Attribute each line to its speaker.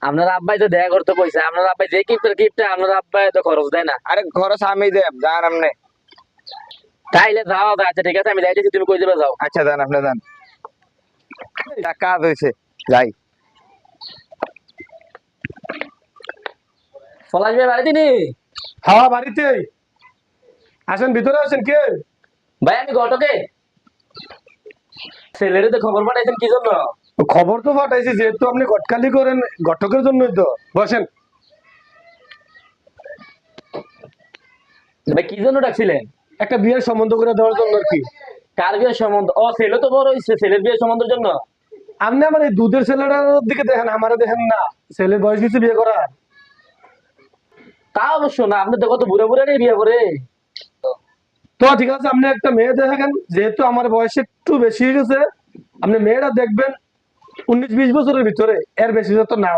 Speaker 1: আপনার আব্বাই তো দেখা করতে কইছে, আপনার আব্বাই যে গিফট আপনার আব্বাই তো খরচ দেয় না।
Speaker 2: আরে খরচ আমি দেব, যান আপনি।
Speaker 1: তাইলে যাও, আচ্ছা ঠিক আছে আমি যাইতেছি, তুমি কই যাবে যাও।
Speaker 2: আচ্ছা যান, আপনি যান, কাজ হয়েছে, যাই।
Speaker 1: পলাশ ভাই বাড়িতে নি?
Speaker 3: হ্যাঁ বাড়িতেই। আসেন, ভিতরে আসেন। কে?
Speaker 1: ভাই আমি ঘটকে। ছেলেরে তো খবর পাঠাইছেন কি জন্য?
Speaker 3: খবর তো পাঠাইছি, যেহেতু আপনি গটকালি করেন, ঘটকের জন্যই তো। বসেন।
Speaker 1: ভাই কি জন্য ডাকছিলেন?
Speaker 3: একটা বিয়ের সম্বন্ধ করে দেওয়ার জন্য আর কি।
Speaker 1: কার বিয়ের সম্বন্ধ? ও ছেলে তো বড় হইছে, ছেলের বিয়ের সম্বন্ধের জন্য।
Speaker 3: আপনি আমার এই দুধের ছেলেটার দিকে দেখেন, আমারে দেখেন না। ছেলের বয়স হয়েছে বিয়ে করার।
Speaker 1: তা অবশ্য না, আপনি তো কত বুড়া বুড়া নিয়ে বিয়ে করে।
Speaker 3: তো ঠিক আছে, আপনি একটা মেয়ে দেখেন, যেহেতু আমার বয়স একটু বেশি হয়ে গেছে। আপনি মেয়েটা দেখবেন 19-20 বছরের ভিতরে, এর বেশি তো না।